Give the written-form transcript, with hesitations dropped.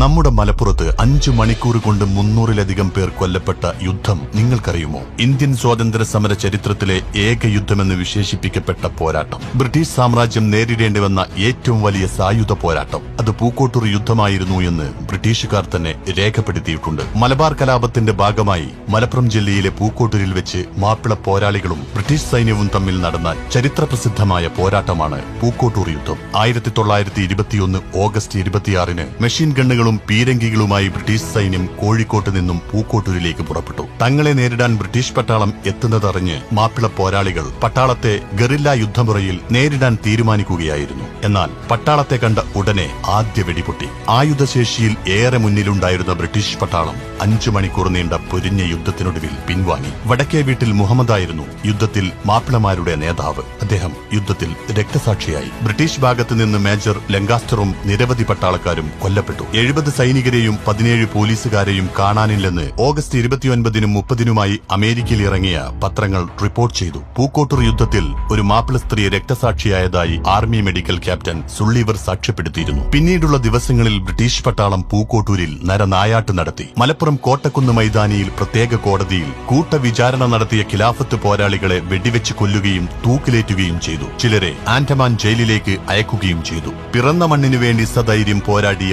നമ്മുടെ മലപ്പുറത്ത് 5 മണിക്കൂർ കൊണ്ട് 300-ലധികം പേർ കൊല്ലപ്പെട്ട യുദ്ധം നിങ്ങൾക്കറിയുമോ? ഇന്ത്യൻ സ്വാതന്ത്ര്യ സമര ചരിത്രത്തിലെ ഏക യുദ്ധമെന്ന് വിശേഷിപ്പിക്കപ്പെട്ട പോരാട്ടം, ബ്രിട്ടീഷ് സാമ്രാജ്യം നേരിടേണ്ടി വന്ന ഏറ്റവും വലിയ സായുധ പോരാട്ടം, അത് പൂക്കോട്ടൂർ യുദ്ധമായിരുന്നു എന്ന് ബ്രിട്ടീഷുകാർ തന്നെ രേഖപ്പെടുത്തിയിട്ടുണ്ട്. മലബാർ കലാപത്തിന്റെ ഭാഗമായി മലപ്പുറം ജില്ലയിലെ പൂക്കോട്ടൂരിൽ വെച്ച് മാപ്പിള പോരാളികളും ബ്രിട്ടീഷ് സൈന്യവും തമ്മിൽ നടന്ന ചരിത്രപ്രസിദ്ധമായ പോരാട്ടമാണ് പൂക്കോട്ടൂർ യുദ്ധം. 1921 ഓഗസ്റ്റ് 26-ന് മെഷീൻ ഗണ്ണുകളും പീരങ്കികളുമായി ബ്രിട്ടീഷ് സൈന്യം കോഴിക്കോട്ട് നിന്നും പൂക്കോട്ടൂരിലേക്ക് പുറപ്പെട്ടു. തങ്ങളെ നേരിടാൻ ബ്രിട്ടീഷ് പട്ടാളം എത്തുന്നതറിഞ്ഞ് മാപ്പിള പോരാളികൾ പട്ടാളത്തെ ഗറില്ല യുദ്ധമുറയിൽ നേരിടാൻ തീരുമാനിക്കുകയായിരുന്നു. എന്നാൽ പട്ടാളത്തെ കണ്ട ഉടനെ ആദ്യ വെടിപൊട്ടി. ആയുധശേഷിയിൽ ഏറെ മുന്നിലുണ്ടായിരുന്ന ബ്രിട്ടീഷ് പട്ടാളം 5 മണിക്കൂർ നീണ്ട പൊരിഞ്ഞ യുദ്ധത്തിനൊടുവിൽ പിൻവാങ്ങി. വടക്കേ വീട്ടിൽ മുഹമ്മദായിരുന്നു യുദ്ധത്തിൽ മാപ്പിളമാരുടെ നേതാവ്. അദ്ദേഹം യുദ്ധത്തിൽ രക്തസാക്ഷിയായി. ബ്രിട്ടീഷ് ഭാഗത്ത് നിന്ന് മേജർ ലങ്കാസ്റ്ററും നിരവധി പട്ടാളക്കാരും കൊല്ലപ്പെട്ടു. 70 സൈനികരെയും 17 പോലീസുകാരെയും കാണാനില്ലെന്ന് ഓഗസ്റ്റ് 29-നും 30-നുമായി അമേരിക്കയിൽ ഇറങ്ങിയ പത്രങ്ങൾ റിപ്പോർട്ട് ചെയ്തു. പൂക്കോട്ടൂർ യുദ്ധത്തിൽ ഒരു മാപ്പിള സ്ത്രീ രക്തസാക്ഷിയായതായി ആർമി മെഡിക്കൽ ക്യാപ്റ്റൻ സുള്ളീവർ സാക്ഷ്യപ്പെടുത്തിയിരുന്നു. പിന്നീടുള്ള ദിവസങ്ങളിൽ ബ്രിട്ടീഷ് പട്ടാളം പൂക്കോട്ടൂരിൽ നരനായാട്ട് നടത്തി. മലപ്പുറം കോട്ടക്കുന്ന് മൈതാനിയിൽ പ്രത്യേക കോടതിയിൽ കൂട്ടവിചാരണ നടത്തിയ ഖിലാഫത്ത് പോരാളികളെ വെടിവെച്ച് കൊല്ലുകയും തൂക്കിലേറ്റുകയും ചെയ്തു. ചിലരെ ആൻഡമാൻ ജയിലിലേക്ക് അയക്കുകയും ചെയ്തു. പിറന്ന മണ്ണിനു വേണ്ടി സധൈര്യം പോരാടിയ